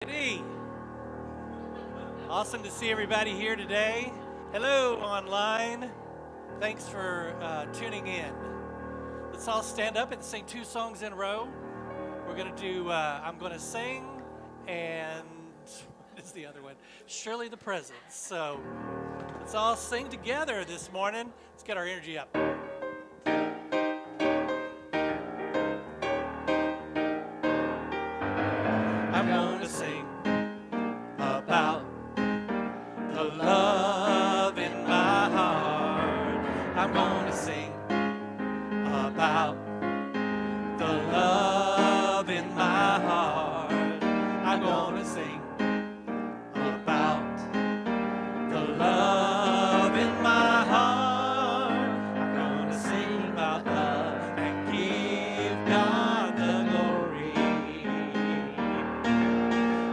Hey, awesome to see everybody here today. Hello, online. Thanks for tuning in. Let's all stand up and sing two songs in a row. We're going to do I'm Going to Sing and what is the other one? Surely the Presence. So let's all sing together this morning. Let's get our energy up. I'm going to sing about the love in my heart. I'm going to sing about the love in my heart. I'm going to sing about the love in my heart. I'm going to sing about love and give God the glory.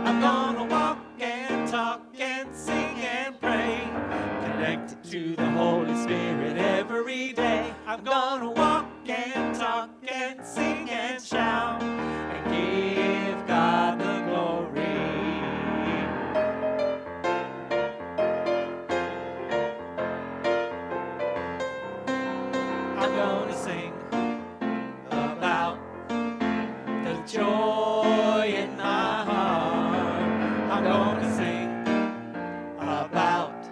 I'm gonna walk and talk and sing and pray, connected to the Holy Spirit every day. I'm gonna walk and talk and sing and shout and give God the glory. I'm gonna sing about the joy in my heart. I'm gonna sing about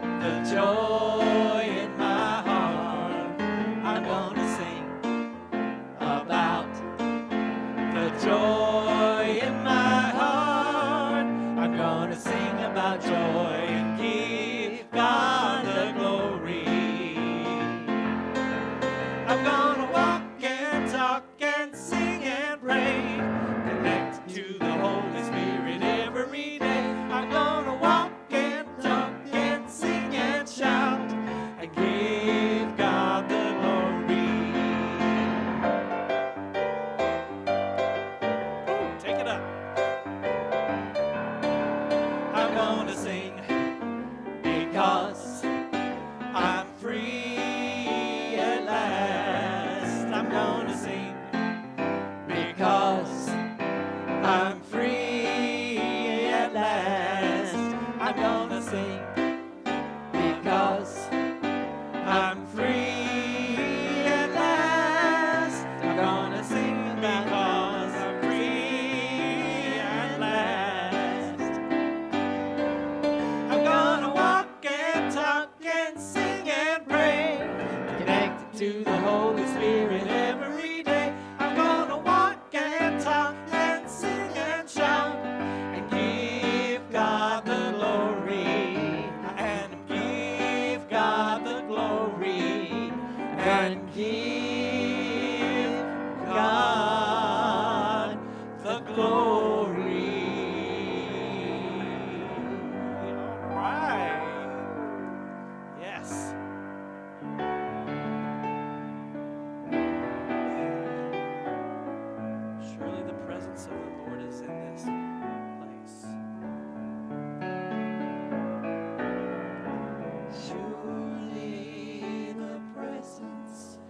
the joy in my heart. I'm gonna sing about the joy in my heart. I'm gonna sing about joy and give God the glory. I'm gonna walk and talk and sing and pray, connect to the Holy Spirit every day. I'm gonna walk and talk and sing and shout and give God the glory. Ooh, take it up. I'm gonna sing because I'm free at last. I'm gonna sing because I'm free at last. I'm gonna sing because I'm free at last. I'm gonna sing because I'm free at last. I'm gonna walk and talk and sing and pray, connected to the Holy Spirit every day. I'm gonna walk and talk and sing and shout and give God the glory. And give God the glory. And give God the glory. All right. Yes. Surely the presence of the Lord is in this place. Surely the presence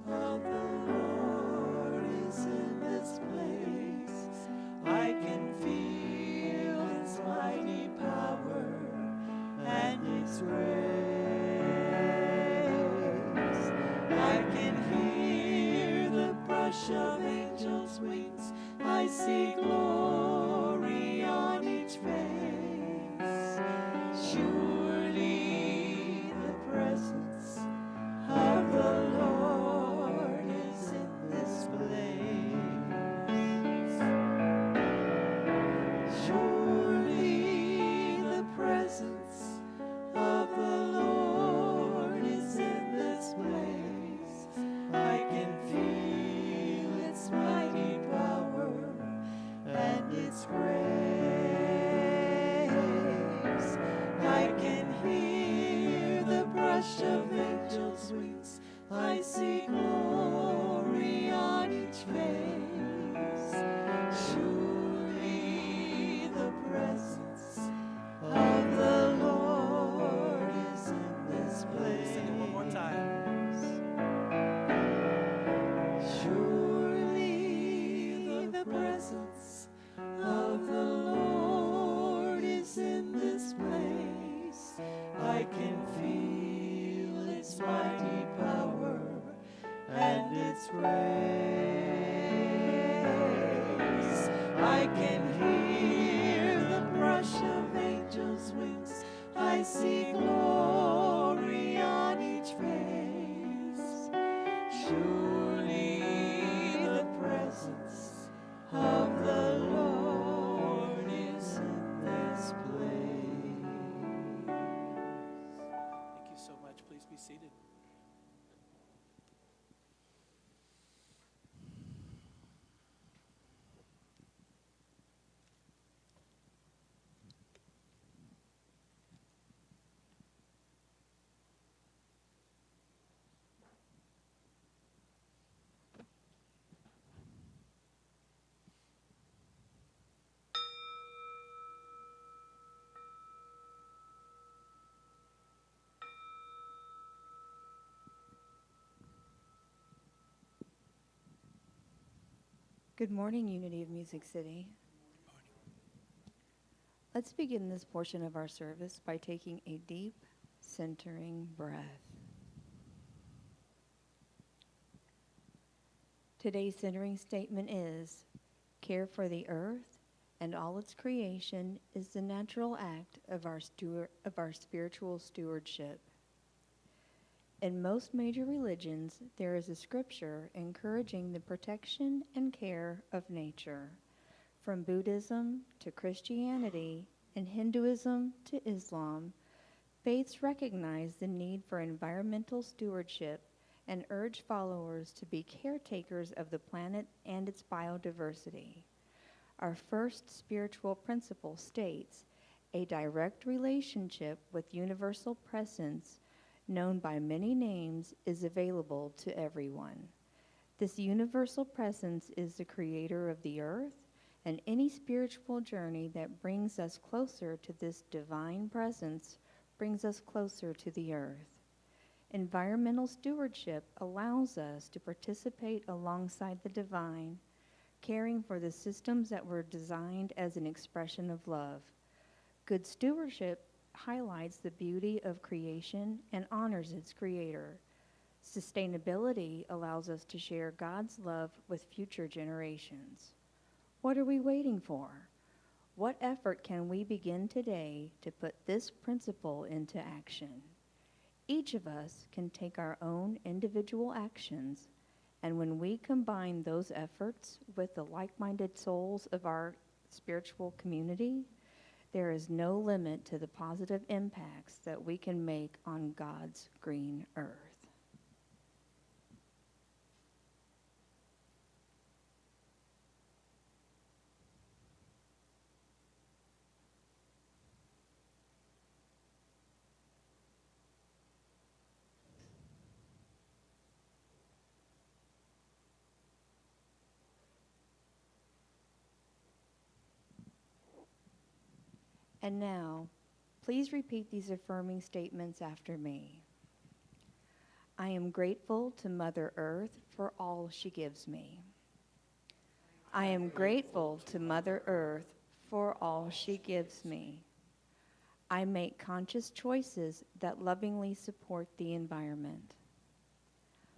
of the Lord is in this place. I can feel its mighty power and its grace. I can hear the brush of angels' wings. I see glory on each face. Surely the presence of the Lord is in this place. Surely the presence of the Lord is in this place. I can feel its mighty power Good morning, Unity of Music City. Let's begin this portion of our service by taking a deep, centering breath. Today's centering statement is, care for the earth and all its creation is the natural act of our spiritual stewardship. In most major religions, there is a scripture encouraging the protection and care of nature. From Buddhism to Christianity and Hinduism to Islam, faiths recognize the need for environmental stewardship and urge followers to be caretakers of the planet and its biodiversity. Our first spiritual principle states, a direct relationship with universal presence known by many names is available to everyone. This universal presence is the creator of the earth, and any spiritual journey that brings us closer to this divine presence brings us closer to the earth. Environmental stewardship allows us to participate alongside the divine, caring for the systems that were designed as an expression of love. Good stewardship highlights the beauty of creation and honors its creator. Sustainability allows us to share God's love with future generations. What are we waiting for? What effort can we begin today to put this principle into action? Each of us can take our own individual actions, and when we combine those efforts with the like-minded souls of our spiritual community, there is no limit to the positive impacts that we can make on God's green earth. And now, please repeat these affirming statements after me. I am grateful to Mother Earth for all she gives me. I am grateful to Mother Earth for all she gives me. I make conscious choices that lovingly support the environment.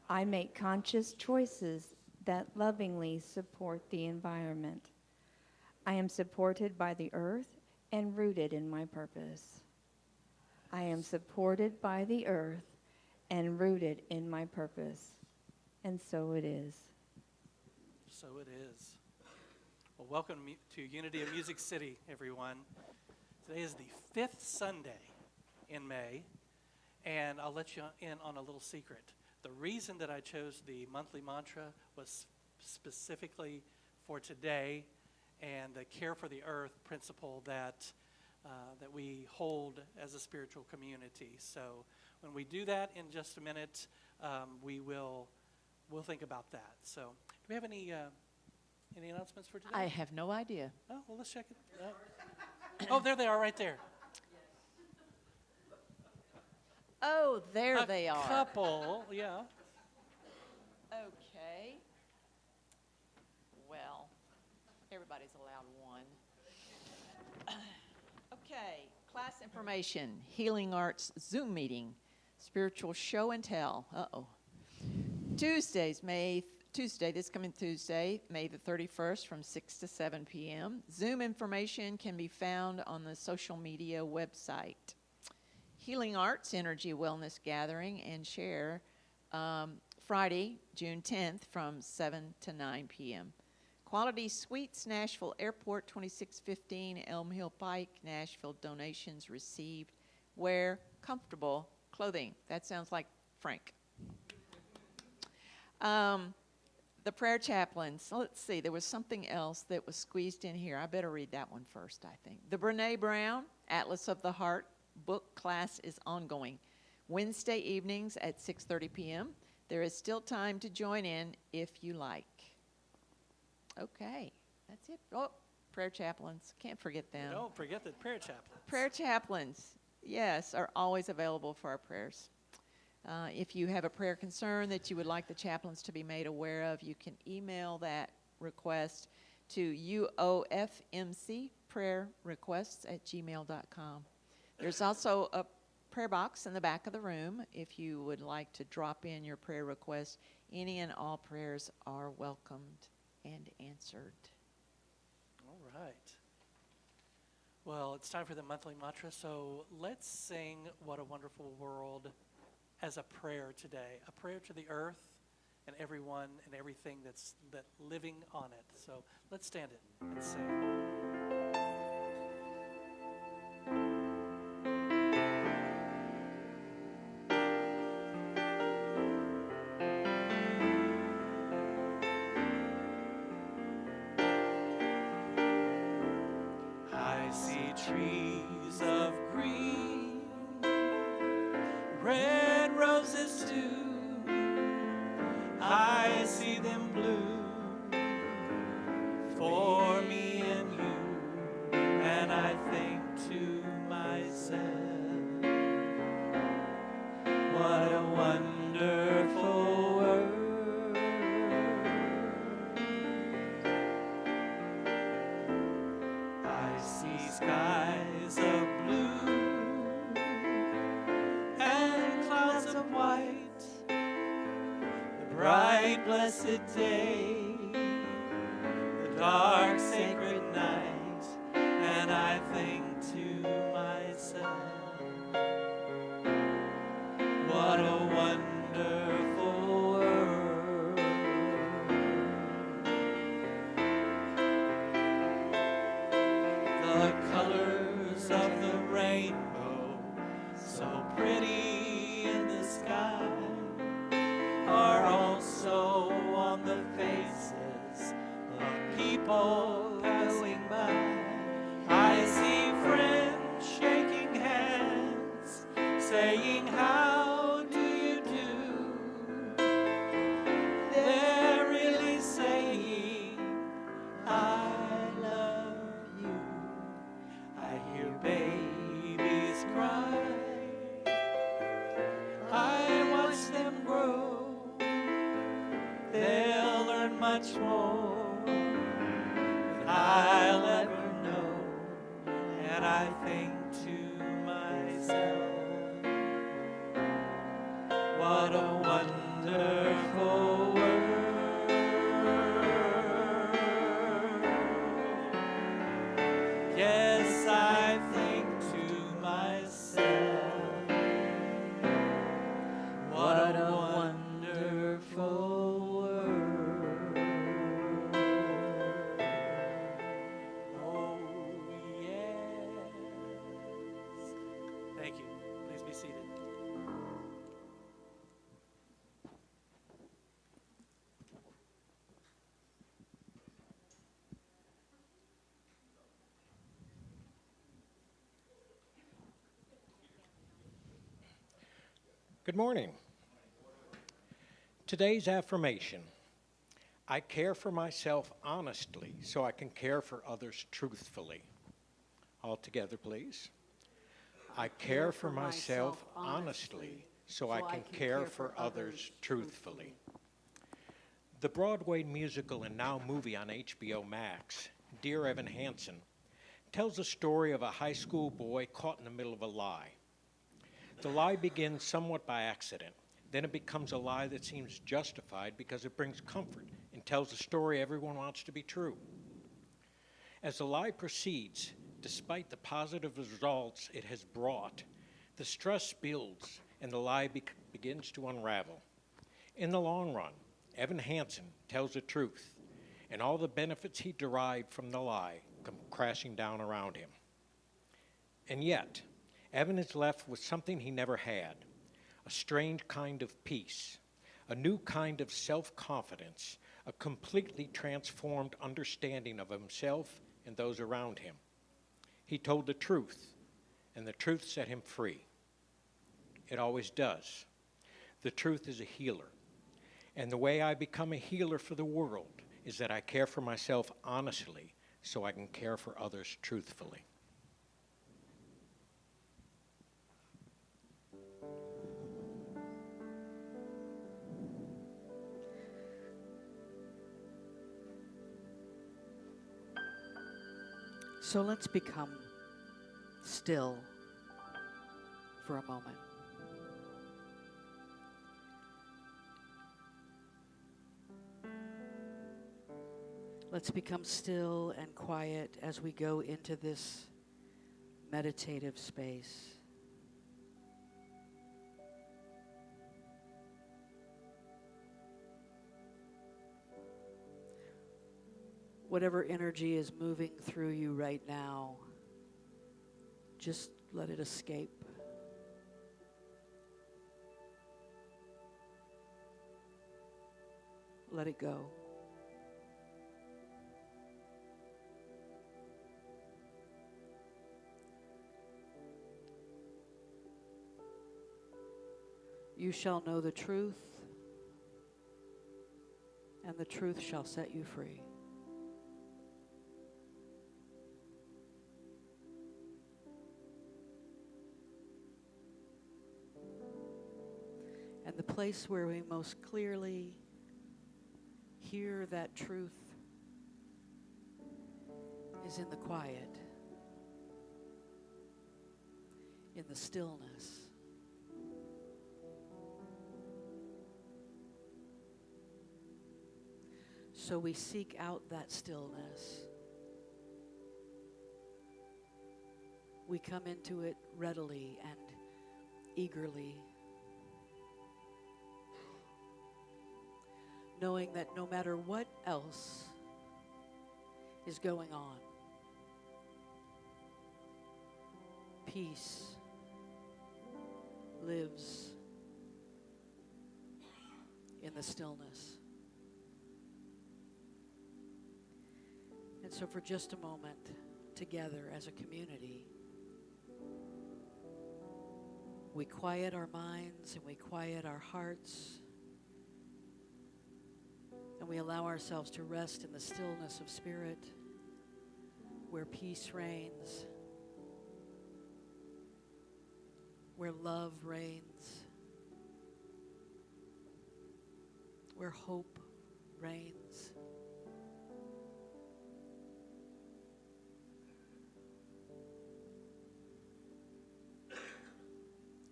I make conscious choices that lovingly support the environment. I am supported by the earth and rooted in my purpose. I am supported by the earth and rooted in my purpose. And so it is. So it is. Well, welcome to Unity of Music City, everyone. Today is the 5th Sunday in May, and I'll let you in on a little secret. The reason that I chose the monthly mantra was specifically for today and the care for the earth principle that we hold as a spiritual community. So when we do that in just a minute, we'll think about that. So do we have any announcements for today? I have no idea. Oh, well, let's check it. Oh, there they are right there. Oh, there they are. A couple, yeah. Okay. Well, everybody's allowed one. Okay, class information, Healing Arts Zoom meeting, spiritual show and tell. Tuesday, this coming Tuesday, May the 31st from 6 to 7 p.m. Zoom information can be found on the social media website. Healing Arts Energy Wellness Gathering and Share, Friday, June 10th from 7 to 9 p.m. Quality Suites, Nashville Airport, 2615 Elm Hill Pike, Nashville. Donations received. Wear comfortable clothing. That sounds like Frank. The prayer chaplains. Let's see, there was something else that was squeezed in here. I better read that one first, I think. The Brene Brown, Atlas of the Heart book class is ongoing. Wednesday evenings at 6:30 p.m. There is still time to join in if you like. Okay, that's it. Oh, prayer chaplains. Can't forget them. Don't forget the prayer chaplains. Prayer chaplains, yes, are always available for our prayers. If you have a prayer concern that you would like the chaplains to be made aware of, you can email that request to uofmcprayerrequests@gmail.com. There's also a prayer box in the back of the room if you would like to drop in your prayer request. Any and all prayers are welcomed and answered. All right. Well, it's time for the monthly mantra, so let's sing What a Wonderful World as a prayer today, a prayer to the earth and everyone and everything that's living on it. So let's stand it and sing. I see trees of green, red roses too. I see them bloom for me and you, and I think to myself, what a wonderful world. I see skies of blue and clouds of white, bright, blessed day, the dark, sacred night, and I think to myself, what a wonderful world. The colors of the rainbow, so pretty in the sky, are also on the faces of people passing by. I see friends shaking hands, saying, how do you do? They're really saying, I love you. I hear babies cry. I watch them grow. They'll learn much more than I'll ever know. And I think to myself, what a wonderful world. Yes, I think to myself, what a wonderful world. Oh, yes. Thank you. Please be seated. Good morning. Today's affirmation: I care for myself honestly so I can care for others truthfully. All together, please. I care for myself honestly so I can care for others truthfully. The Broadway musical and now movie on HBO Max, Dear Evan Hansen, tells the story of a high school boy caught in the middle of a lie. The lie begins somewhat by accident. Then it becomes a lie that seems justified because it brings comfort and tells a story everyone wants to be true. As the lie proceeds, despite the positive results it has brought, the stress builds and the lie begins to unravel. In the long run, Evan Hansen tells the truth, and all the benefits he derived from the lie come crashing down around him. And yet, Evan is left with something he never had, a strange kind of peace, a new kind of self-confidence, a completely transformed understanding of himself and those around him. He told the truth, and the truth set him free. It always does. The truth is a healer. And the way I become a healer for the world is that I care for myself honestly so I can care for others truthfully. So let's become still for a moment. Let's become still and quiet as we go into this meditative space. Whatever energy is moving through you right now, just let it escape. Let it go. You shall know the truth, and the truth shall set you free. And the place where we most clearly hear that truth is in the quiet, in the stillness. So we seek out that stillness. We come into it readily and eagerly, knowing that no matter what else is going on, peace lives in the stillness. And so for just a moment, together as a community, we quiet our minds and we quiet our hearts, and we allow ourselves to rest in the stillness of spirit, where peace reigns, where love reigns, where hope reigns.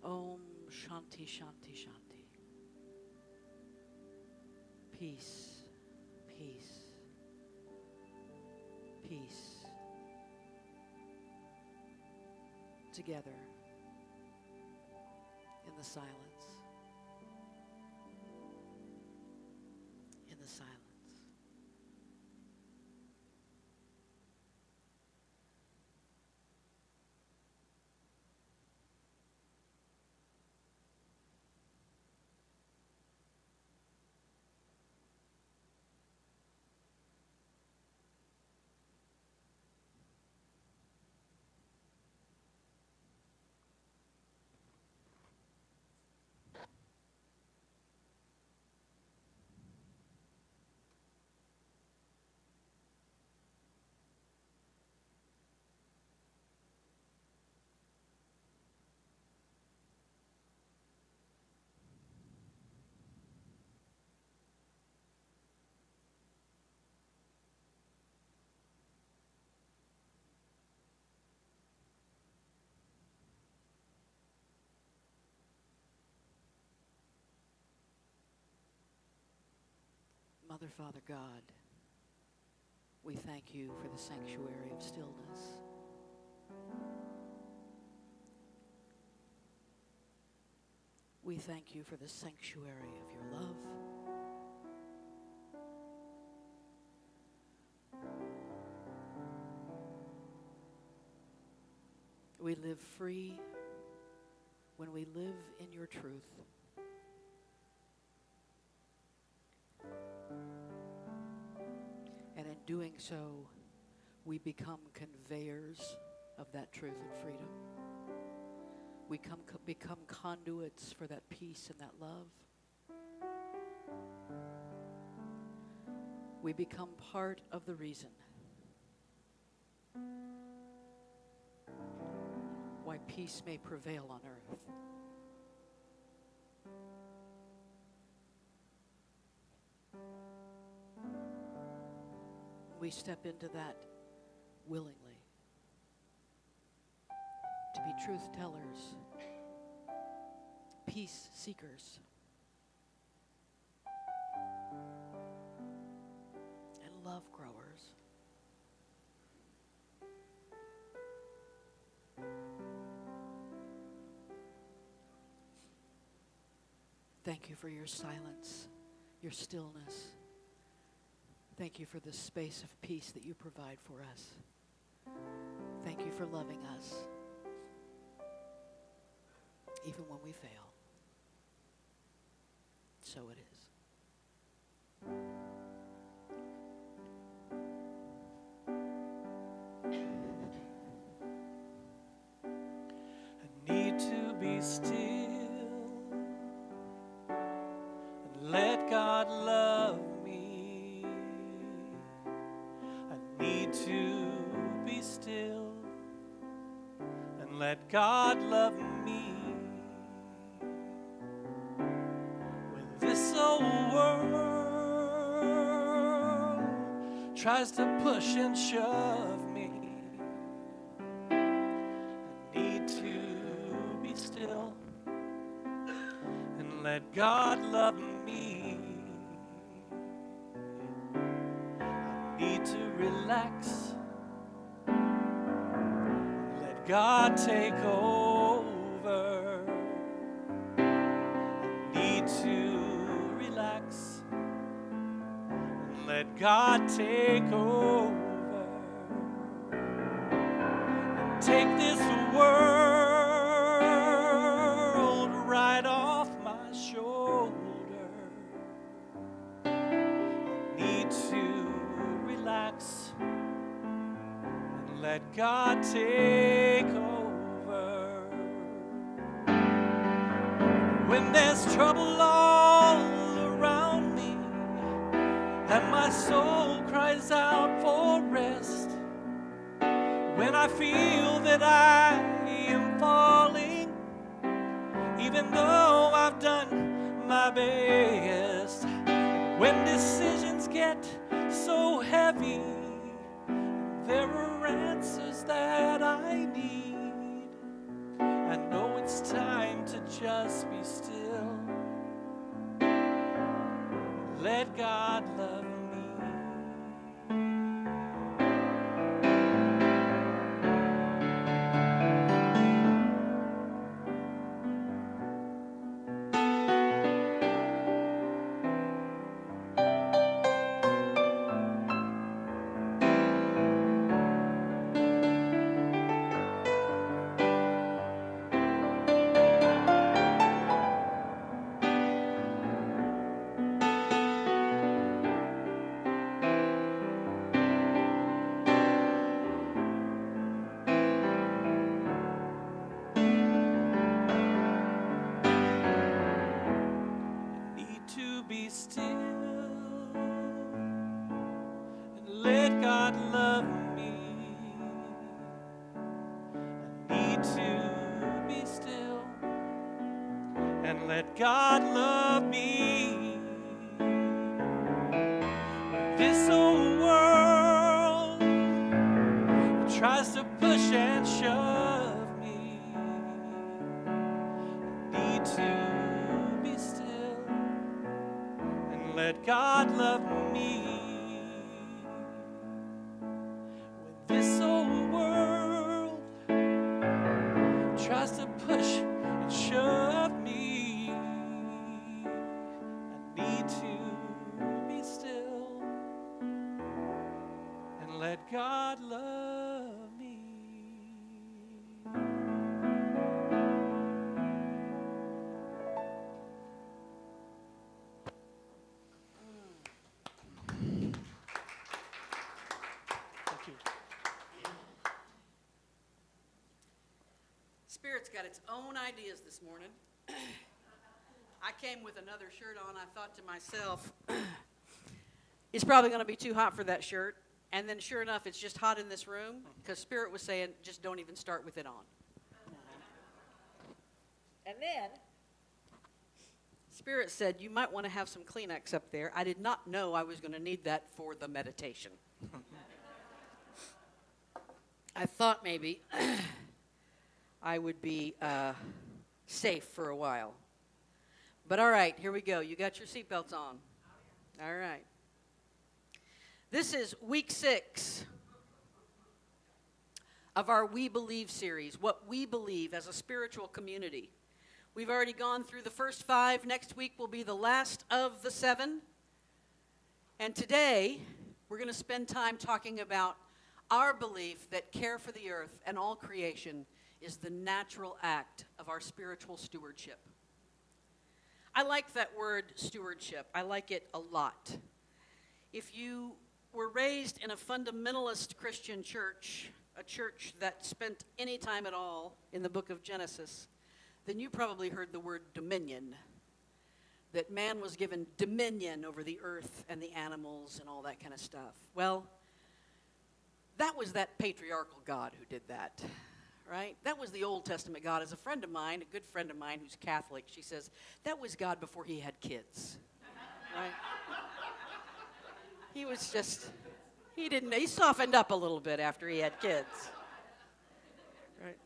Om Shanti Shanti Shanti. Peace, peace, peace. Together in the silence. In the silence. Mother, Father, God, we thank you for the sanctuary of stillness. We thank you for the sanctuary of your love. We live free when we live in your truth. And in doing so, we become conveyors of that truth and freedom. We become conduits for that peace and that love. We become part of the reason why peace may prevail on earth. We step into that willingly. truth tellers, peace seekers, and love growers. Thank you for your silence, your stillness. Thank you for the space of peace that you provide for us. Thank you for loving us, even when we fail. So it is. I need to be still and let God love me. I need to be still and let God love me. When this old world tries to push and shove me, I need to be still and let God love me. I need to relax, let God take over. I need to relax and let God take over. And take this world right off my shoulder. I need to relax and let God take over. When there's trouble all around me and my soul cries out for rest, when I feel that I am falling, even though I've done my best, when decisions get so heavy, there are answers that I need. I know it's time to just be still. Let God love me. Be still and let God love me. I need to be still and let God love me. This old world tries to push and shove me. I need to be still and let God love me. When this old world tries to push and shove me, I need to be still and let God love me. Spirit's got its own ideas this morning. I came with another shirt on. I thought to myself, it's probably going to be too hot for that shirt. And then sure enough, it's just hot in this room because Spirit was saying, just don't even start with it on. And then Spirit said, you might want to have some Kleenex up there. I did not know I was going to need that for the meditation. I thought maybe I would be safe for a while. But all right, here we go. You got your seatbelts on. All right. This is week 6 of our We Believe series, what we believe as a spiritual community. We've already gone through the first 5. Next week will be the last of the 7. And today, we're going to spend time talking about our belief that care for the earth and all creation is the natural act of our spiritual stewardship. I like that word stewardship. I like it a lot. If you were raised in a fundamentalist Christian church, a church that spent any time at all in the book of Genesis, then you probably heard the word dominion, that man was given dominion over the earth and the animals and all that kind of stuff. Well, that was that patriarchal God who did that, right? That was the Old Testament God. As a friend of mine, a good friend of mine who's Catholic, she says, that was God before he had kids, right? He was just, he softened up a little bit after he had kids. Right?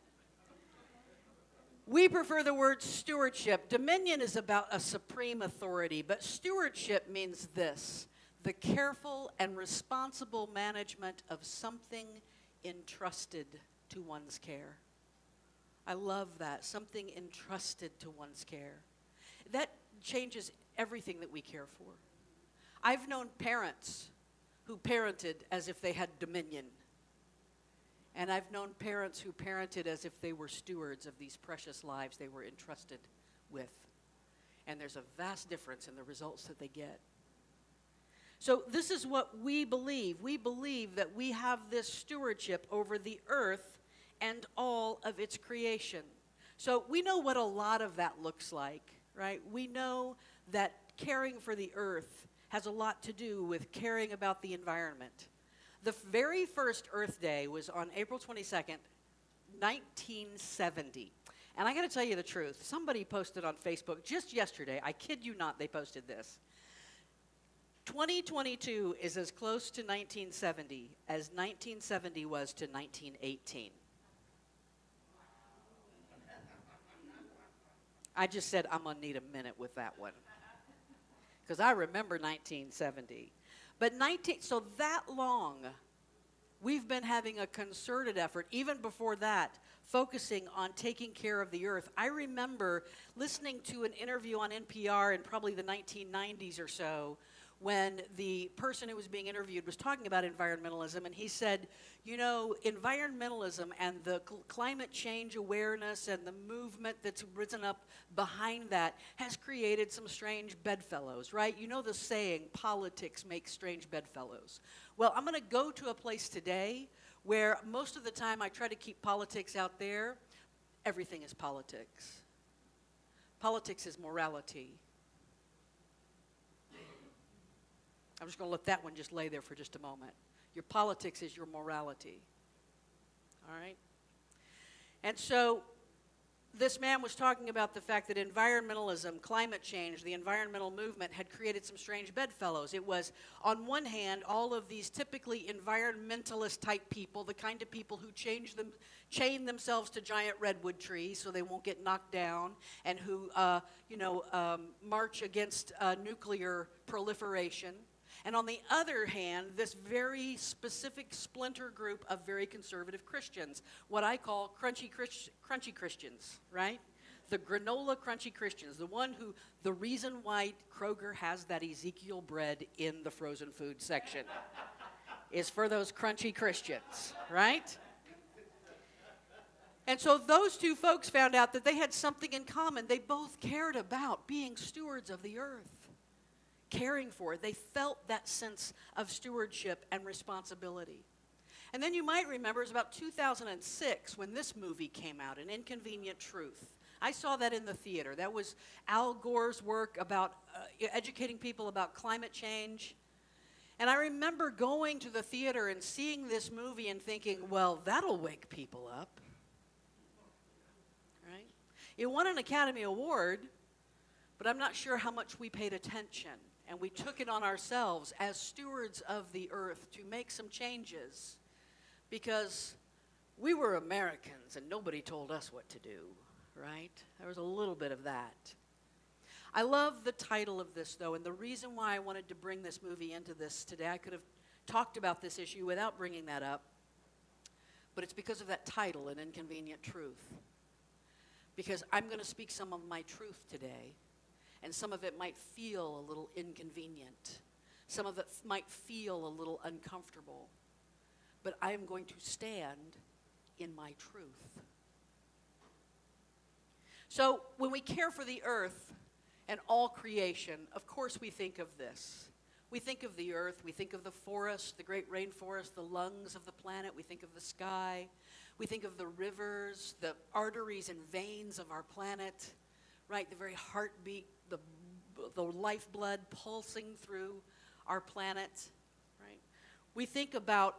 We prefer the word stewardship. Dominion is about a supreme authority, but stewardship means this: the careful and responsible management of something entrusted to one's care. I love that, something entrusted to one's care. That changes everything that we care for. I've known parents who parented as if they had dominion. And I've known parents who parented as if they were stewards of these precious lives they were entrusted with. And there's a vast difference in the results that they get. So this is what we believe. We believe that we have this stewardship over the earth and all of its creation. So we know what a lot of that looks like, right? We know that caring for the earth has a lot to do with caring about the environment. The very first Earth Day was on April 22nd, 1970. And I got to tell you the truth. Somebody posted on Facebook just yesterday, I kid you not, they posted this. 2022 is as close to 1970 as 1970 was to 1918. I just said I'm going to need a minute with that one, because I remember 1970. But so that long, we've been having a concerted effort, even before that, focusing on taking care of the earth. I remember listening to an interview on NPR in probably the 1990s or so, when the person who was being interviewed was talking about environmentalism, and he said, you know, environmentalism and the climate change awareness and the movement that's risen up behind that has created some strange bedfellows, right? You know the saying, politics makes strange bedfellows. Well, I'm going to go to a place today where most of the time I try to keep politics out there. Everything is politics. Politics is morality. I'm just going to let that one just lay there for just a moment. Your politics is your morality. All right? And so this man was talking about the fact that environmentalism, climate change, the environmental movement had created some strange bedfellows. It was, on one hand, all of these typically environmentalist type people, the kind of people who chain themselves to giant redwood trees so they won't get knocked down, and who, march against nuclear proliferation. And on the other hand, this very specific splinter group of very conservative Christians, what I call crunchy Christians, right? The granola crunchy Christians, the reason why Kroger has that Ezekiel bread in the frozen food section is for those crunchy Christians, right? And so those two folks found out that they had something in common. They both cared about being stewards of the earth, caring for it. They felt that sense of stewardship and responsibility. And then you might remember it was about 2006 when this movie came out, An Inconvenient Truth. I saw that in the theater. That was Al Gore's work about educating people about climate change. And I remember going to the theater and seeing this movie and thinking, well, that'll wake people up. Right? It won an Academy Award, but I'm not sure how much we paid attention. And we took it on ourselves as stewards of the earth to make some changes, because we were Americans and nobody told us what to do, right? There was a little bit of that. I love the title of this, though, and the reason why I wanted to bring this movie into this today, I could have talked about this issue without bringing that up, but it's because of that title, An Inconvenient Truth. Because I'm going to speak some of my truth today, and some of it might feel a little inconvenient. Some of it might feel a little uncomfortable, but I am going to stand in my truth. So when we care for the earth and all creation, of course we think of this. We think of the earth, we think of the forest, the great rainforest, the lungs of the planet, we think of the sky, we think of the rivers, the arteries and veins of our planet, right? The very heartbeat, the lifeblood pulsing through our planet, right? We think about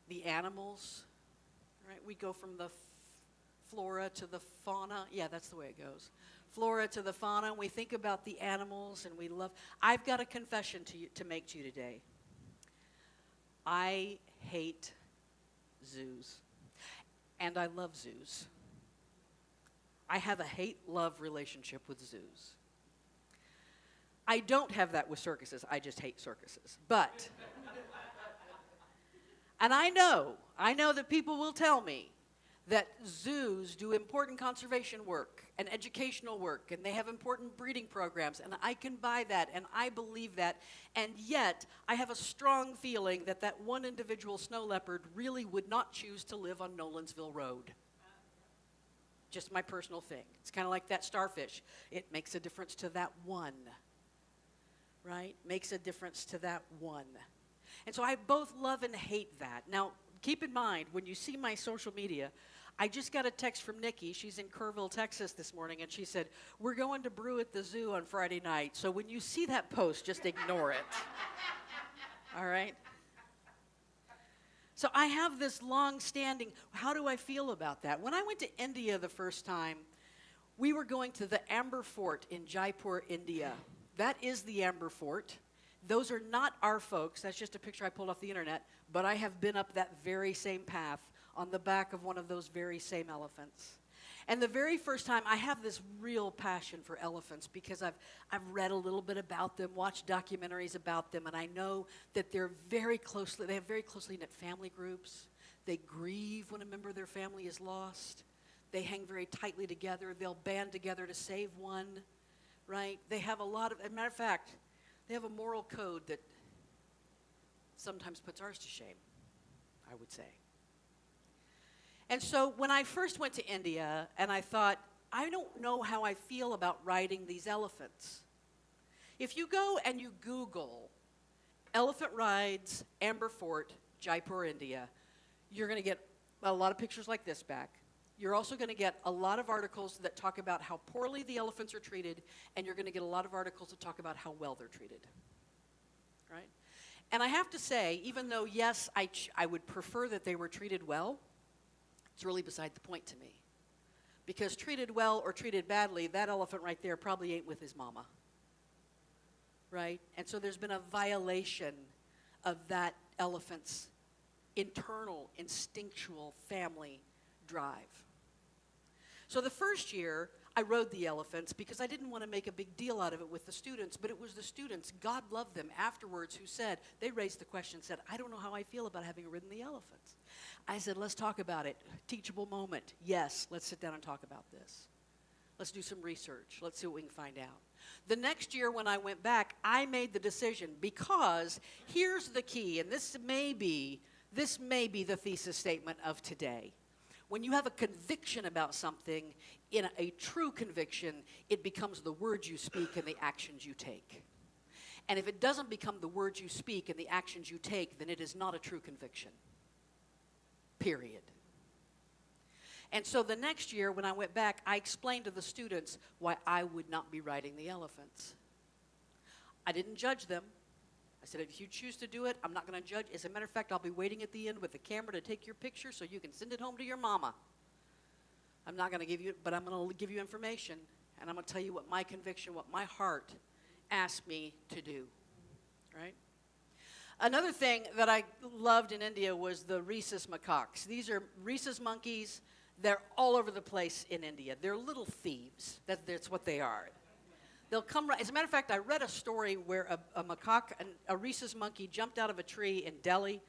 the animals, right? We go from the flora to the fauna. Yeah, that's the way it goes. Flora to the fauna. We think about the animals, and we love. I've got a confession to make to you today. I hate zoos, and I love zoos. I have a hate-love relationship with zoos. I don't have that with circuses. I just hate circuses. But, and I know that people will tell me that zoos do important conservation work and educational work, and they have important breeding programs, and I can buy that, and I believe that, and yet I have a strong feeling that that one individual snow leopard really would not choose to live on Nolensville Road. Just my personal thing. It's kind of like that starfish. It makes a difference to that one, right? Makes a difference to that one. And so I both love and hate that. Now, keep in mind, when you see my social media, I just got a text from Nikki. She's in Kerrville, Texas this morning, and she said, we're going to brew at the zoo on Friday night. So when you see that post, just ignore it. All right? So I have this long-standing, how do I feel about that? When I went to India the first time, we were going to the Amber Fort in Jaipur, India. That is the Amber Fort. Those are not our folks. That's just a picture I pulled off the internet. But I have been up that very same path on the back of one of those very same elephants. And the very first time, I have this real passion for elephants because I've read a little bit about them, watched documentaries about them, and I know that they have very closely knit family groups. They grieve when a member of their family is lost. They hang very tightly together. They'll band together to save one, right? They have a lot of, as a matter of fact, they have a moral code that sometimes puts ours to shame, I would say. And so when I first went to India, and I thought, I don't know how I feel about riding these elephants. If you go and you Google elephant rides, Amber Fort, Jaipur, India, you're going to get a lot of pictures like this back. You're also going to get a lot of articles that talk about how poorly the elephants are treated, and you're going to get a lot of articles that talk about how well they're treated, right? And I have to say, even though, yes, I would prefer that they were treated well, it's really beside the point to me. Because treated well or treated badly, that elephant right there probably ain't with his mama, right? And so there's been a violation of that elephant's internal, instinctual family drive. So the first year, I rode the elephants because I didn't want to make a big deal out of it with the students, but it was the students, God loved them, afterwards who said, they raised the question, said, I don't know how I feel about having ridden the elephants. I said, let's talk about it. Teachable moment. Yes, let's sit down and talk about this. Let's do some research. Let's see what we can find out. The next year when I went back, I made the decision because here's the key, and this may be the thesis statement of today. When you have a conviction about something, in a true conviction, it becomes the words you speak and the actions you take. And if it doesn't become the words you speak and the actions you take, then it is not a true conviction. Period. And so the next year when I went back, I explained to the students why I would not be riding the elephants. I didn't judge them. I said, if you choose to do it, I'm not going to judge. As a matter of fact, I'll be waiting at the end with the camera to take your picture so you can send it home to your mama. I'm not going to give you, but I'm going to give you information, and I'm going to tell you what my conviction, what my heart asked me to do, right? Another thing that I loved in India was the rhesus macaques. These are rhesus monkeys. They're all over the place in India. They're little thieves. That's what they are. They'll come right. As a matter of fact, I read a story where a macaque, a rhesus monkey, jumped out of a tree in Delhi,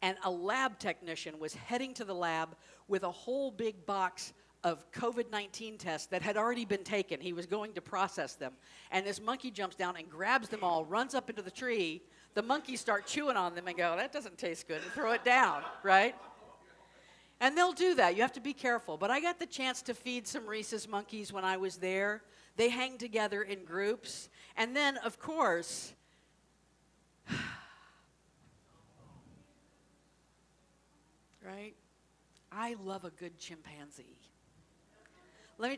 and a lab technician was heading to the lab with a whole big box of COVID-19 tests that had already been taken. He was going to process them. And this monkey jumps down and grabs them all, runs up into the tree. The monkeys start chewing on them and go, that doesn't taste good, and throw it down, right? And they'll do that. You have to be careful. But I got the chance to feed some rhesus monkeys when I was there. They hang together in groups. And then, of course, right? I love a good chimpanzee.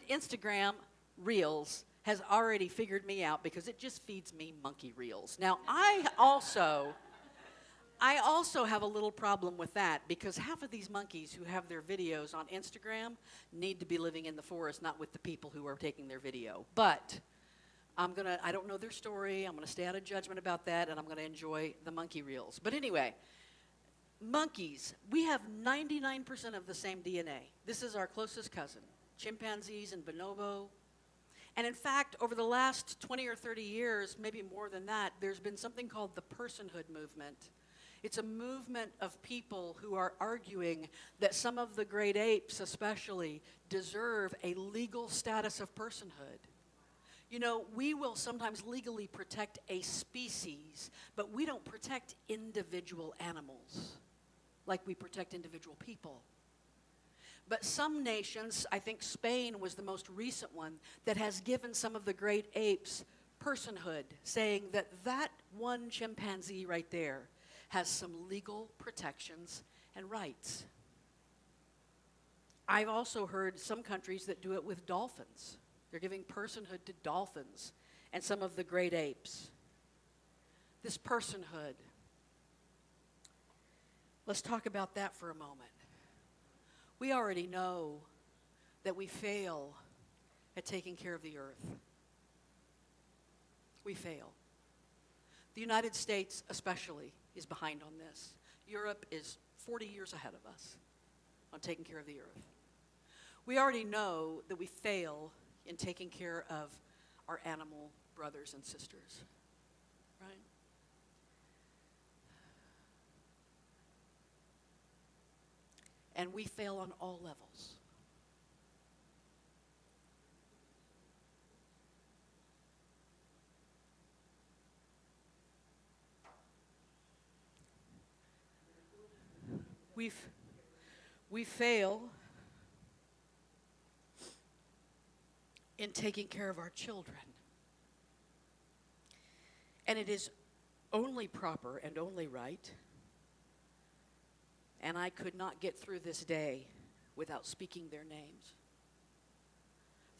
Instagram Reels has already figured me out because it just feeds me monkey reels. Now, I also have a little problem with that because half of these monkeys who have their videos on Instagram need to be living in the forest, not with the people who are taking their video. But I don't know their story. I'm going to stay out of judgment about that, and I'm going to enjoy the monkey reels. But anyway, monkeys, we have 99% of the same DNA. This is our closest cousin. Chimpanzees and bonobo. And in fact, over the last 20 or 30 years, maybe more than that, there's been something called the personhood movement. It's a movement of people who are arguing that some of the great apes especially deserve a legal status of personhood. You know, we will sometimes legally protect a species, but we don't protect individual animals like we protect individual people. But some nations, I think Spain was the most recent one, that has given some of the great apes personhood, saying that that one chimpanzee right there has some legal protections and rights. I've also heard some countries that do it with dolphins. They're giving personhood to dolphins and some of the great apes. This personhood. Let's talk about that for a moment. We already know that we fail at taking care of the earth. We fail. The United States especially is behind on this. Europe is 40 years ahead of us on taking care of the earth. We already know that we fail in taking care of our animal brothers and sisters, right? And we fail on all levels. We fail in taking care of our children. And it is only proper and only right. And I could not get through this day without speaking their names.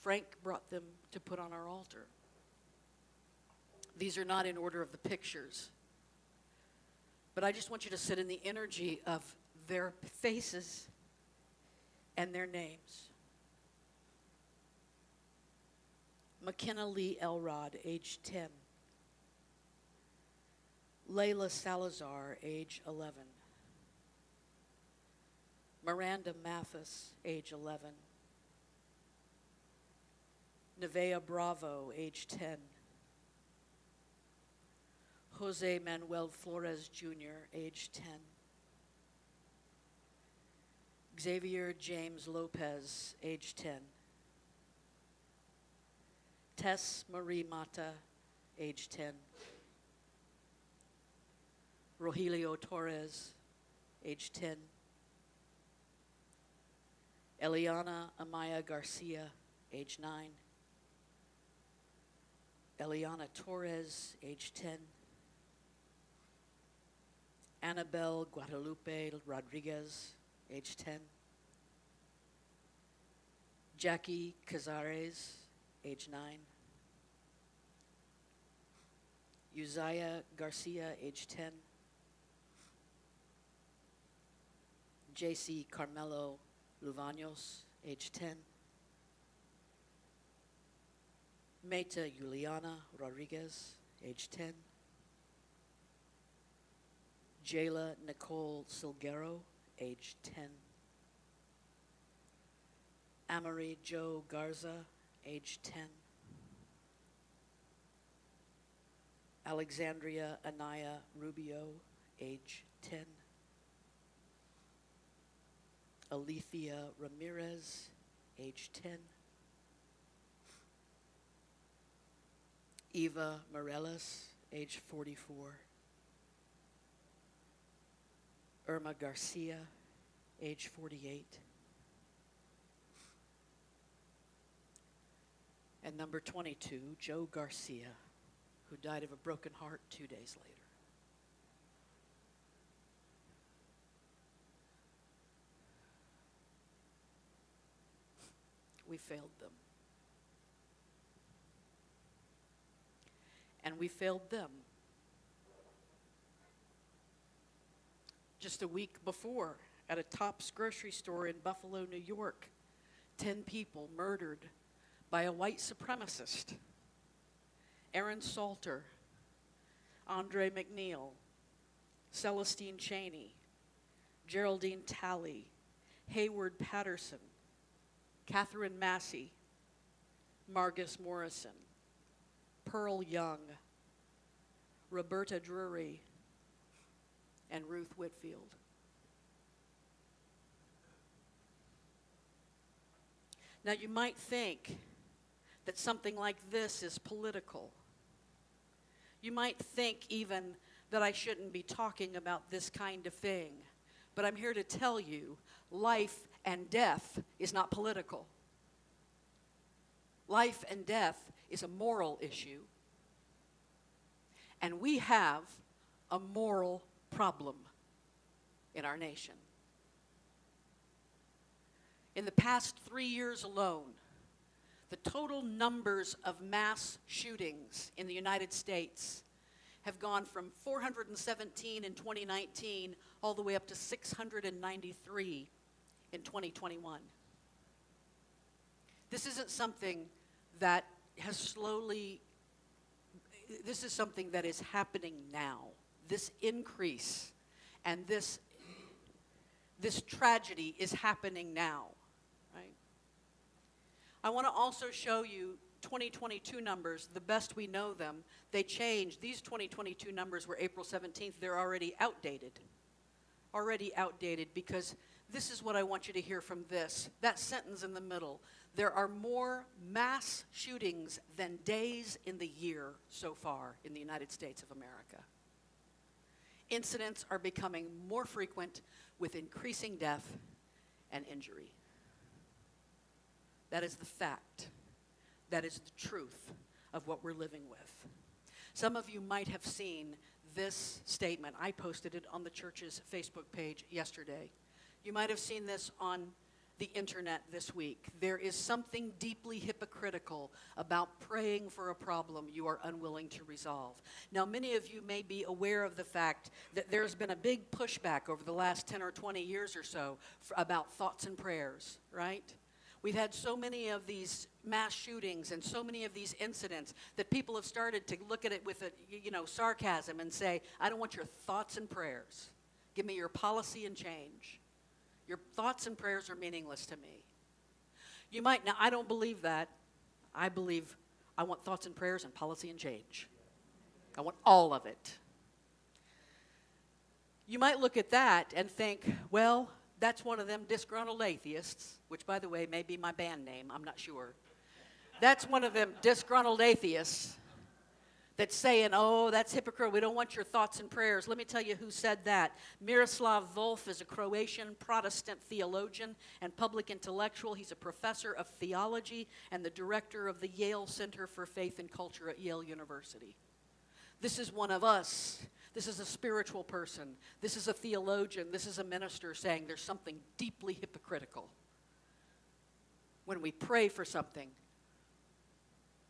Frank brought them to put on our altar. These are not in order of the pictures. But I just want you to sit in the energy of their faces and their names. McKenna Lee Elrod, age 10. Layla Salazar, age 11. Miranda Mathis, age 11. Nevea Bravo, age 10. Jose Manuel Flores Jr., age 10. Xavier James Lopez, age 10. Tess Marie Mata, age 10. Rogelio Torres, age 10. Eliana Amaya Garcia, age 9. Eliana Torres, age 10. Annabelle Guadalupe Rodriguez, age 10. Jackie Cazares, age 9. Uzziah Garcia, age 10. JC Carmelo Luvanos, age 10. Meta Juliana Rodriguez, age 10. Jayla Nicole Silguero, age 10. Amory Joe Garza, age 10. Alexandria Anaya Rubio, age 10. Alethea Ramirez, age 10. Eva Morelos, age 44. Irma Garcia, age 48. And number 22, Joe Garcia, who died of a broken heart 2 days later. We failed them. And we failed them. Just a week before, at a Tops grocery store in Buffalo, New York, 10 people murdered by a white supremacist. Aaron Salter, Andre McNeil, Celestine Cheney, Geraldine Talley, Hayward Patterson, Catherine Massey, Margus Morrison, Pearl Young, Roberta Drury, and Ruth Whitfield. Now you might think that something like this is political. You might think even that I shouldn't be talking about this kind of thing. But I'm here to tell you, life and death is not political. Life and death is a moral issue. And we have a moral problem in our nation. In the past 3 years alone, the total numbers of mass shootings in the United States have gone from 417 in 2019 all the way up to 693 in 2021. This isn't something that has slowly, this is something that is happening now. This increase and this tragedy is happening now, right? I want to also show you 2022 numbers, the best we know them. They changed. These 2022 numbers were April 17th. They're already outdated. Already outdated, because this is what I want you to hear from this. That sentence in the middle. There are more mass shootings than days in the year so far in the United States of America. Incidents are becoming more frequent with increasing death and injury. That is the fact. That is the truth of what we're living with. Some of you might have seen this statement. I posted it on the church's Facebook page yesterday. You might have seen this on the internet this week. There is something deeply hypocritical about praying for a problem you are unwilling to resolve. Now, many of you may be aware of the fact that there's been a big pushback over the last 10 or 20 years or so about thoughts and prayers, right? We've had so many of these mass shootings and so many of these incidents that people have started to look at it with sarcasm and say, I don't want your thoughts and prayers. Give me your policy and change. Your thoughts and prayers are meaningless to me. You might, now I don't believe that. I believe I want thoughts and prayers and policy and change. I want all of it. You might look at that and think, well, that's one of them disgruntled atheists, which, by the way, may be my band name. I'm not sure. That's one of them disgruntled atheists that's saying, oh, that's hypocritical. We don't want your thoughts and prayers. Let me tell you who said that. Miroslav Volf is a Croatian Protestant theologian and public intellectual. He's a professor of theology and the director of the Yale Center for Faith and Culture at Yale University. This is one of us. This is a spiritual person. This is a theologian. This is a minister saying there's something deeply hypocritical when we pray for something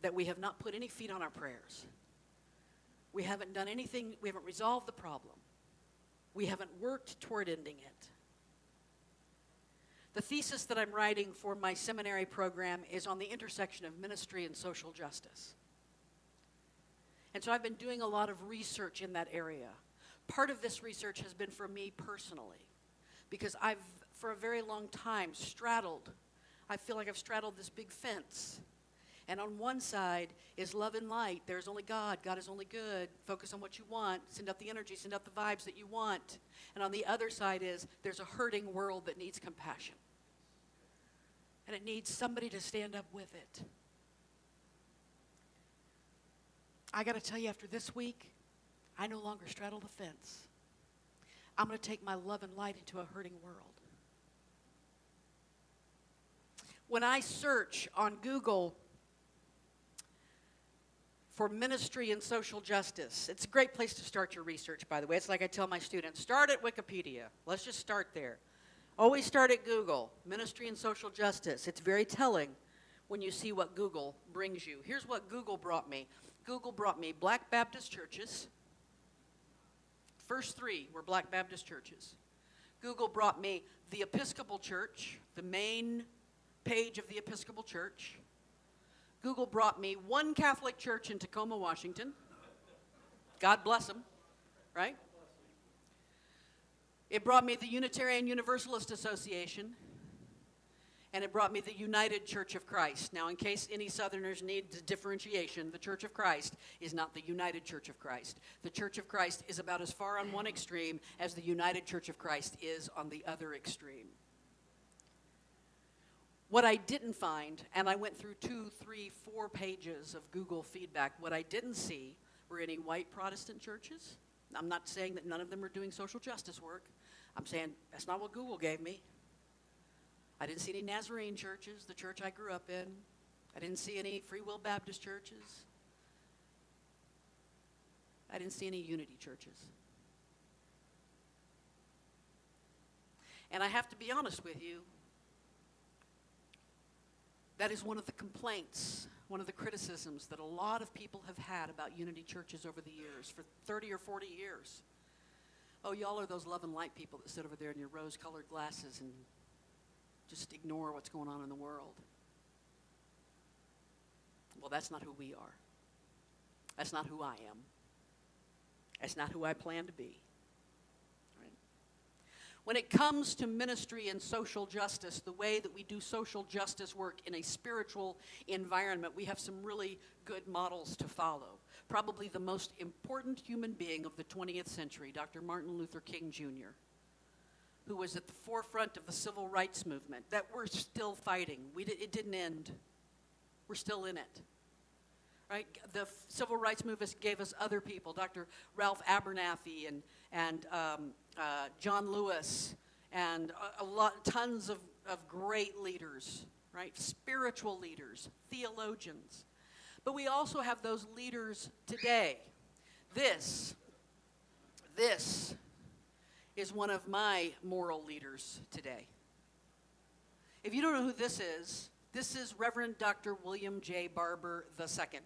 that we have not put any feet on our prayers. We haven't done anything, we haven't resolved the problem. We haven't worked toward ending it. The thesis that I'm writing for my seminary program is on the intersection of ministry and social justice. And so I've been doing a lot of research in that area. part of this research has been for me personally, because I've, for a very long time, I feel like I've straddled this big fence. And on one side is love and light. There's only God. God is only good. Focus on what you want. Send out the energy. Send out the vibes that you want. And on the other side is there's a hurting world that needs compassion. And it needs somebody to stand up with it. I got to tell you, after this week, I no longer straddle the fence. I'm going to take my love and light into a hurting world. When I search on Google for ministry and social justice, it's a great place to start your research, by the way. It's like I tell my students, start at Wikipedia. Let's just start there. Always start at Google, ministry and social justice. It's very telling when you see what Google brings you. Here's what Google brought me. Google brought me Black Baptist churches. First three were Black Baptist churches. Google brought me the Episcopal Church, the main page of the Episcopal Church. Google brought me one Catholic church in Tacoma, Washington. God bless them, right? It brought me the Unitarian Universalist Association, and it brought me the United Church of Christ. Now, in case any Southerners need the differentiation, the Church of Christ is not the United Church of Christ. The Church of Christ is about as far on one extreme as the United Church of Christ is on the other extreme. What I didn't find, and I went through 2, 3, 4 pages of Google feedback, what I didn't see were any white Protestant churches. I'm not saying that none of them are doing social justice work. I'm saying that's not what Google gave me. I didn't see any Nazarene churches, the church I grew up in. I didn't see any Free Will Baptist churches. I didn't see any Unity churches. And I have to be honest with you, that is one of the complaints, one of the criticisms that a lot of people have had about Unity churches over the years, for 30 or 40 years. Oh, y'all are those love and light people that sit over there in your rose-colored glasses and just ignore what's going on in the world. Well, that's not who we are. That's not who I am. That's not who I plan to be. Right? When it comes to ministry and social justice, the way that we do social justice work in a spiritual environment, we have some really good models to follow. Probably the most important human being of the 20th century, Dr. Martin Luther King Jr., who was at the forefront of the civil rights movement that we're still fighting. It didn't end. We're still in it. Right? The civil rights movement gave us other people, Dr. Ralph Abernathy and John Lewis, and tons of great leaders, right? Spiritual leaders, theologians. But we also have those leaders today. This is one of my moral leaders today. If you don't know who this is Reverend Dr. William J. Barber II.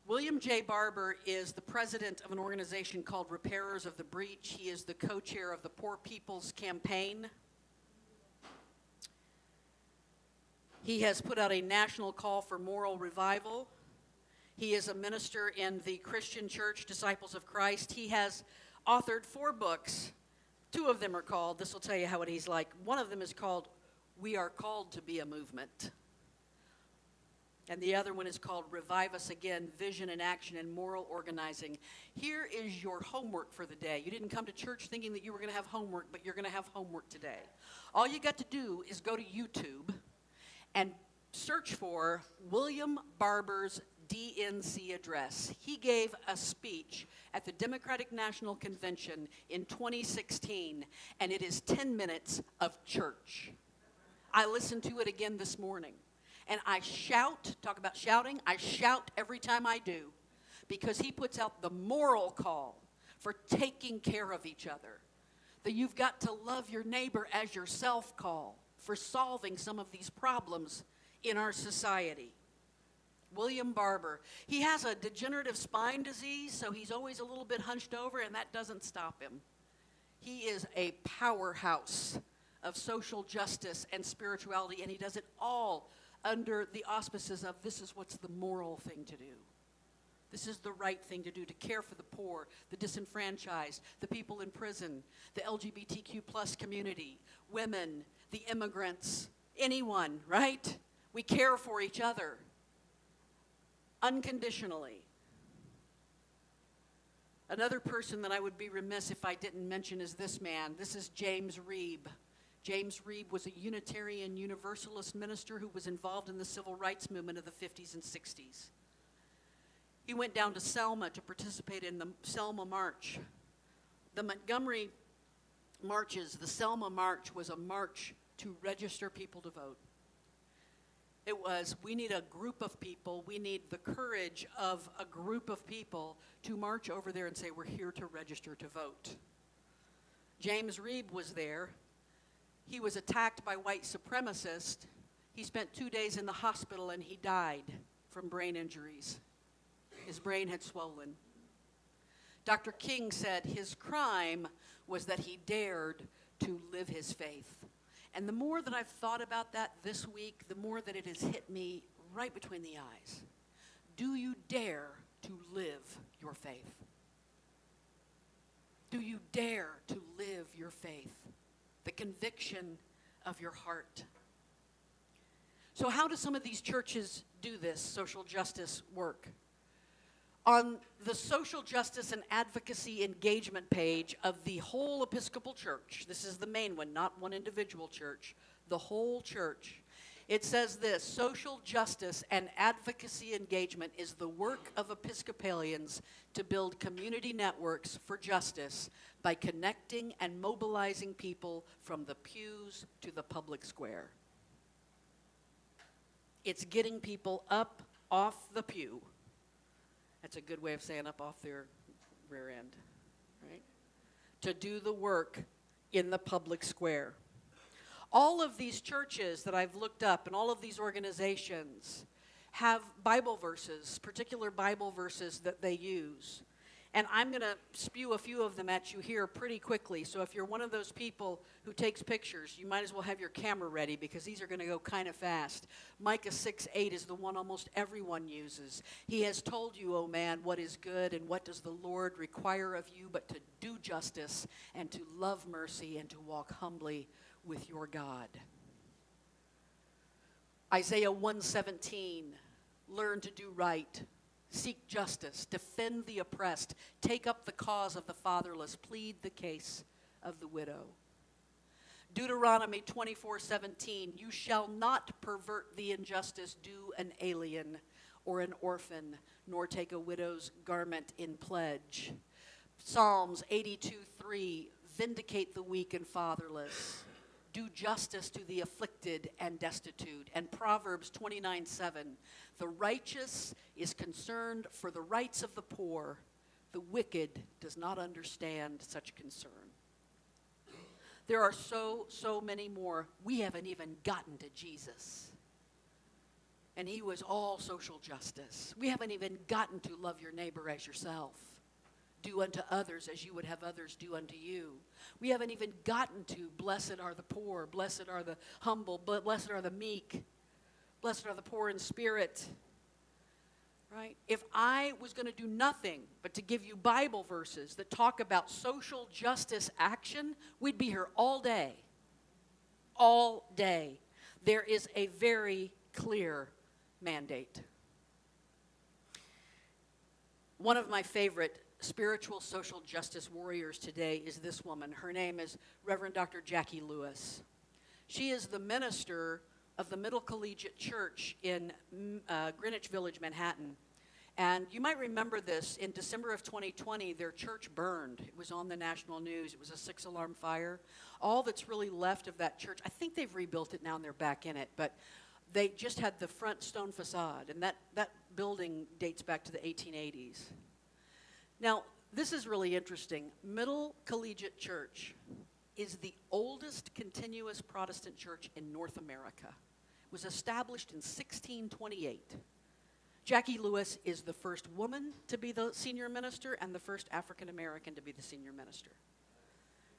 William J. Barber is the president of an organization called Repairers of the Breach. He is the co-chair of the Poor People's Campaign. He has put out a national call for moral revival. He is a minister in the Christian Church, Disciples of Christ. He has authored 4 books. 2 of them are called, this will tell you how he's like. One of them is called, We Are Called to Be a Movement. And the other one is called Revive Us Again, Vision and Action and Moral Organizing. Here is your homework for the day. You didn't come to church thinking that you were going to have homework, but you're going to have homework today. All you got to do is go to YouTube and search for William Barber's DNC address. He gave a speech at the Democratic National Convention in 2016, and it is 10 minutes of church. I listened to it again this morning, and I shout, talk about shouting, I shout every time I do, because he puts out the moral call for taking care of each other, that you've got to love your neighbor as yourself call for solving some of these problems in our society. William Barber. He has a degenerative spine disease, so he's always a little bit hunched over, and that doesn't stop him. He is a powerhouse of social justice and spirituality, and he does it all under the auspices of this is what's the moral thing to do. This is the right thing to do, to care for the poor, the disenfranchised, the people in prison, the LGBTQ plus community, women, the immigrants, anyone, right? We care for each other unconditionally. Another person that I would be remiss if I didn't mention is this man. This is James Reeb. James Reeb was a Unitarian Universalist minister who was involved in the civil rights movement of the 50s and 60s. He went down to Selma to participate in the Selma March. The Montgomery marches, the Selma March was a march to register people to vote. It was, we need a group of people, we need the courage of a group of people to march over there and say, we're here to register to vote. James Reeb was there. He was attacked by white supremacists. He spent 2 days in the hospital and he died from brain injuries. His brain had swollen. Dr. King said his crime was that he dared to live his faith. And the more that I've thought about that this week, the more that it has hit me right between the eyes. Do you dare to live your faith? Do you dare to live your faith? The conviction of your heart. So how do some of these churches do this social justice work? On the social justice and advocacy engagement page of the whole Episcopal Church, this is the main one, not one individual church, the whole church, it says this: social justice and advocacy engagement is the work of Episcopalians to build community networks for justice by connecting and mobilizing people from the pews to the public square. It's getting people up off the pew. That's a good way of saying up off their rear end, right? To do the work in the public square. All of these churches that I've looked up and all of these organizations have Bible verses, particular Bible verses that they use. And I'm going to spew a few of them at you here pretty quickly. So if you're one of those people who takes pictures, you might as well have your camera ready because these are going to go kind of fast. Micah 6:8 is the one almost everyone uses. He has told you, O man, what is good and what does the Lord require of you but to do justice and to love mercy and to walk humbly with your God. Isaiah 1:17, learn to do right. Seek justice, defend the oppressed, take up the cause of the fatherless, plead the case of the widow. Deuteronomy 24:17, you shall not pervert the injustice due an alien or an orphan, nor take a widow's garment in pledge. Psalms 82:3, vindicate the weak and fatherless. Do justice to the afflicted and destitute. And Proverbs 29:7, the righteous is concerned for the rights of the poor. The wicked does not understand such concern. There are so many more. We haven't even gotten to Jesus. And he was all social justice. We haven't even gotten to love your neighbor as yourself. Do unto others as you would have others do unto you. We haven't even gotten to blessed are the poor, blessed are the humble, blessed are the meek, blessed are the poor in spirit. Right? If I was going to do nothing but to give you Bible verses that talk about social justice action, we'd be here all day. All day. There is a very clear mandate. One of my favorite spiritual social justice warriors today is this woman. Her name is Reverend Dr. Jackie Lewis. She is the minister of the Middle Collegiate Church in Greenwich Village, Manhattan. And you might remember this, in December of 2020, their church burned. It was on the national news. It was a 6-alarm fire. All that's really left of that church, I think they've rebuilt it now and they're back in it, but they just had the front stone facade, and that building dates back to the 1880s. Now, this is really interesting. Middle Collegiate Church is the oldest continuous Protestant church in North America. It was established in 1628. Jackie Lewis is the first woman to be the senior minister and the first African American to be the senior minister.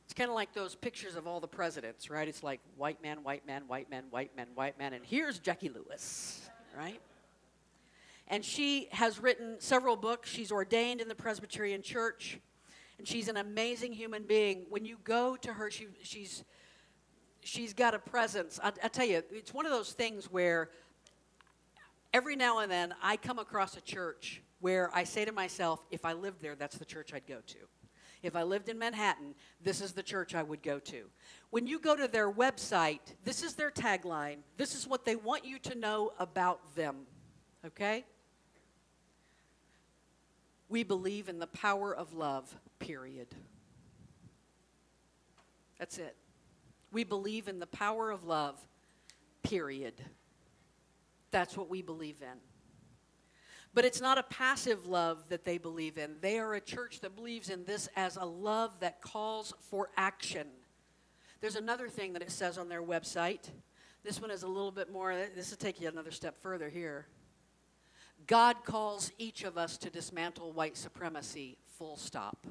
It's kind of like those pictures of all the presidents, right? It's like white man, white man, white man, white man, white man, and here's Jackie Lewis, right? And she has written several books. She's ordained in the Presbyterian Church. And she's an amazing human being. When you go to her, she's got a presence. I tell you, it's one of those things where every now and then I come across a church where I say to myself, if I lived there, that's the church I'd go to. If I lived in Manhattan, this is the church I would go to. When you go to their website, this is their tagline. This is what they want you to know about them, okay? We believe in the power of love, period. That's it. We believe in the power of love, period. That's what we believe in. But it's not a passive love that they believe in. They are a church that believes in this as a love that calls for action. There's another thing that it says on their website. This one is a little bit more, this will take you another step further here. God calls each of us to dismantle white supremacy, full stop.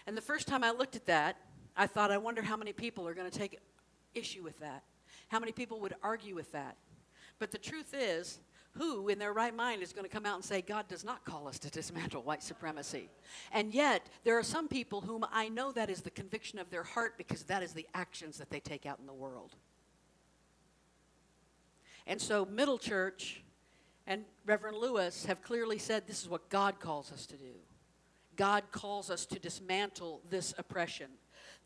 And the first time I looked at that, I thought, I wonder how many people are going to take issue with that. How many people would argue with that? But the truth is, who in their right mind is going to come out and say, God does not call us to dismantle white supremacy? And yet, there are some people whom I know that is the conviction of their heart because that is the actions that they take out in the world. And so Middle Church and Reverend Lewis have clearly said this is what God calls us to do. God calls us to dismantle this oppression.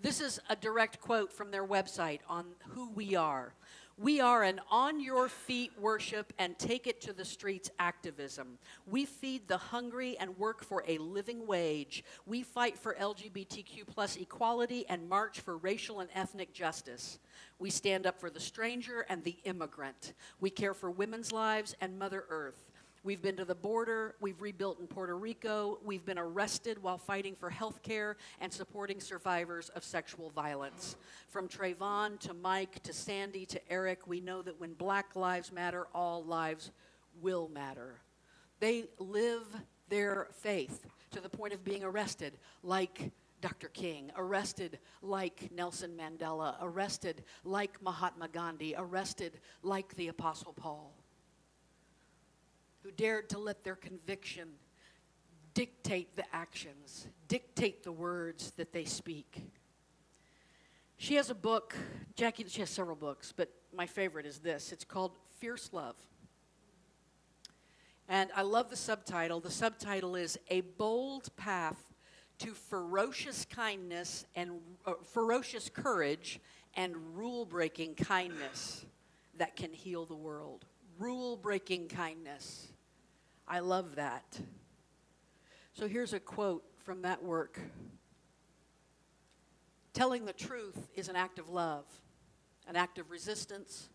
This is a direct quote from their website on who we are. We are an on-your-feet worship and take-it-to-the-streets activism. We feed the hungry and work for a living wage. We fight for LGBTQ plus equality and march for racial and ethnic justice. We stand up for the stranger and the immigrant. We care for women's lives and Mother Earth. We've been to the border, we've rebuilt in Puerto Rico, we've been arrested while fighting for health care and supporting survivors of sexual violence. From Trayvon to Mike to Sandy to Eric, we know that when Black lives matter, all lives will matter. They live their faith to the point of being arrested like Dr. King, arrested like Nelson Mandela, arrested like Mahatma Gandhi, arrested like the Apostle Paul, who dared to let their conviction dictate the actions, dictate the words that they speak. She has a book, Jackie, she has several books, but my favorite is this. It's called Fierce Love. And I love the subtitle. The subtitle is A Bold Path to Ferocious Kindness and Ferocious Courage and Rule-Breaking Kindness that Can Heal the World. Rule-breaking kindness. I love that. So here's a quote from that work. Telling the truth is an act of love, an act of resistance,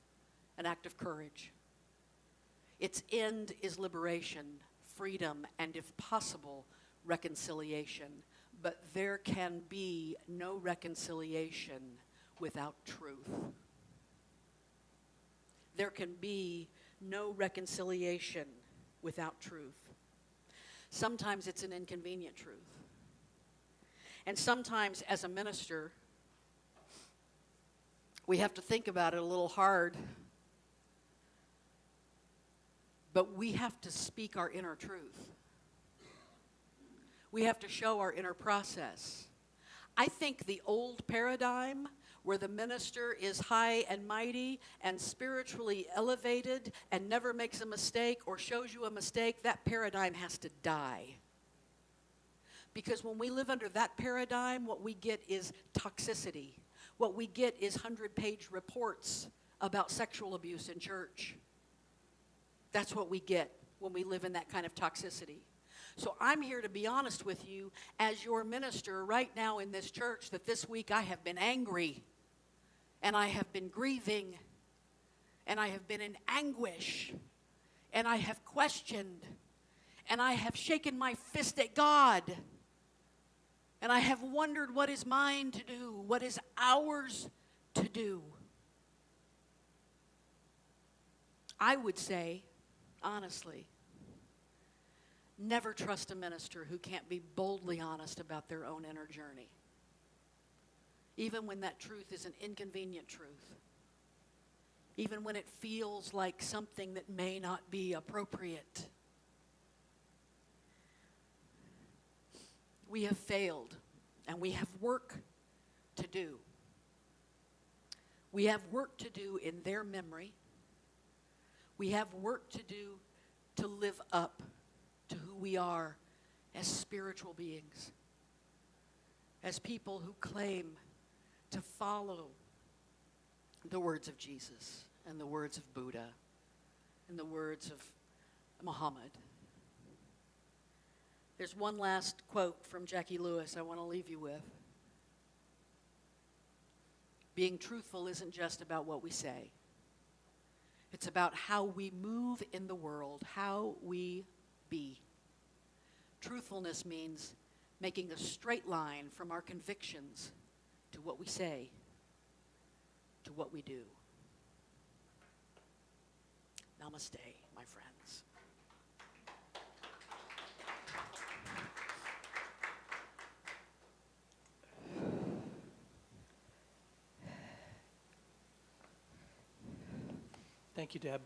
an act of courage. Its end is liberation, freedom, and if possible, reconciliation. But there can be no reconciliation without truth. There can be no reconciliation without truth. Sometimes it's an inconvenient truth. And sometimes as a minister, we have to think about it a little hard, but we have to speak our inner truth. We have to show our inner process. I think the old paradigm where the minister is high and mighty and spiritually elevated and never makes a mistake or shows you a mistake, that paradigm has to die. Because when we live under that paradigm, what we get is toxicity. What we get is 100-page reports about sexual abuse in church. That's what we get when we live in that kind of toxicity. So I'm here to be honest with you as your minister right now in this church that this week I have been angry. And I have been grieving, and I have been in anguish, and I have questioned, and I have shaken my fist at God, and I have wondered what is mine to do, what is ours to do. I would say, honestly, never trust a minister who can't be boldly honest about their own inner journey, even when that truth is an inconvenient truth. even when it feels like something that may not be appropriate. We have failed, and we have work to do. We have work to do in their memory. We have work to do to live up to who we are as spiritual beings, as people who claim to follow the words of Jesus and the words of Buddha and the words of Muhammad. There's one last quote from Jackie Lewis I want to leave you with. Being truthful isn't just about what we say. It's about how we move in the world, how we be. Truthfulness means making a straight line from our convictions to what we say, to what we do. Namaste, my friends. Thank you, Deb.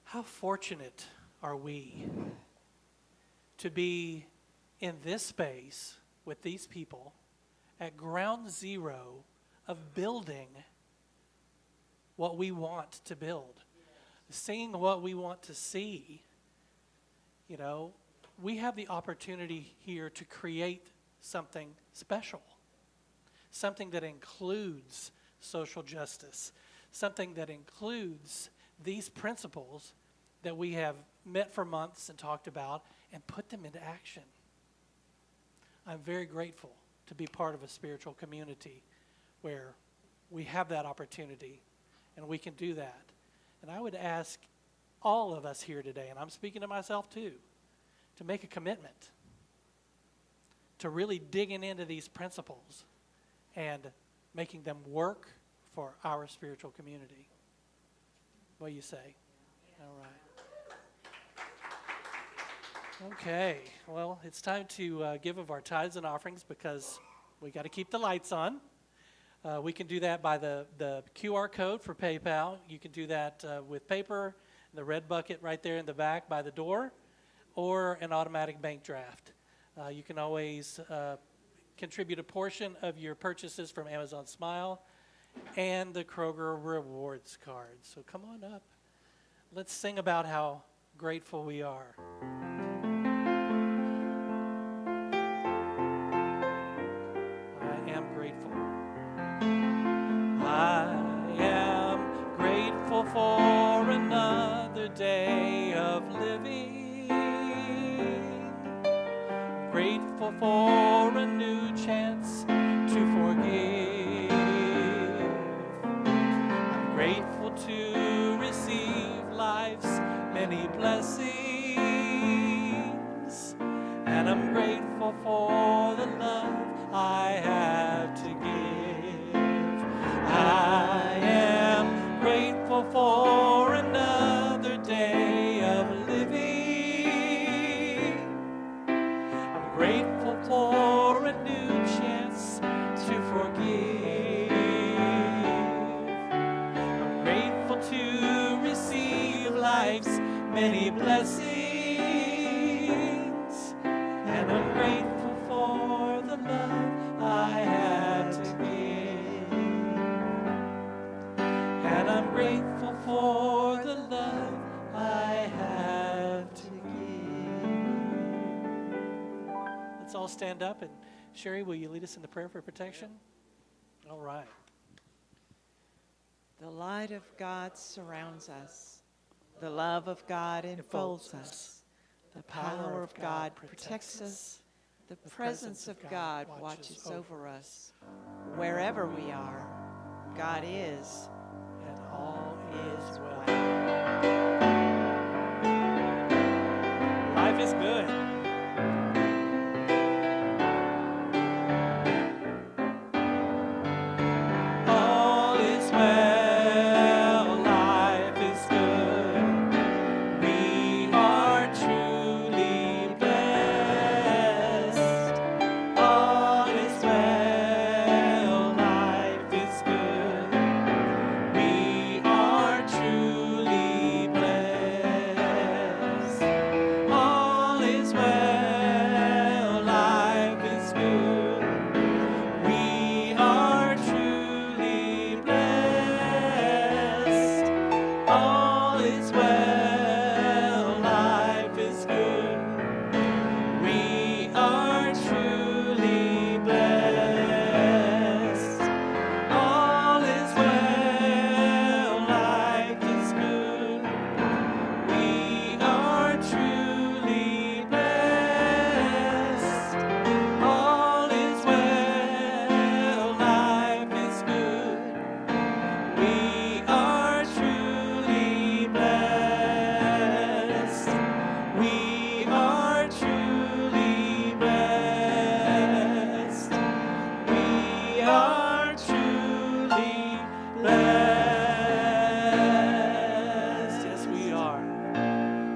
How fortunate are we to be in this space with these people at ground zero of building what we want to build, seeing what we want to see. You know, we have the opportunity here to create something special, something that includes social justice, something that includes these principles that we have met for months and talked about and put them into action. I'm very grateful to be part of a spiritual community where we have that opportunity and we can do that. And I would ask all of us here today, and I'm speaking to myself too, to make a commitment to really digging into these principles and making them work for our spiritual community. What do you say? All right. Okay, well, it's time to give of our tithes and offerings because we got to keep the lights on. We can do that by the QR code for PayPal. You can do that with paper, the red bucket right there in the back by the door, or an automatic bank draft. You can always contribute a portion of your purchases from Amazon Smile and the Kroger Rewards card. So come on up. Let's sing about how grateful we are. I am grateful. I am grateful for another day of living. Grateful for a new chance to forgive. I'm grateful to receive life's many blessings. And I'm grateful for the love I have to give. I am grateful for another day of living. I'm grateful for a new chance to forgive. I'm grateful to receive life's many blessings. And I'm grateful for the love I have to give. And I'm grateful for the love I have to give. Let's all stand up, and Sherry, will you lead us in the prayer for protection? All right. The light of God surrounds us. The love of God enfolds us. The power of God protects us. The presence of God watches over us. Wherever we are, God is, And all is well. Life is good. All is well. Life is good. We are truly blessed. All is well. Life is good. We are truly blessed. Yes, we are.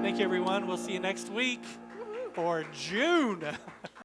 Thank you, everyone. We'll see you next week for June.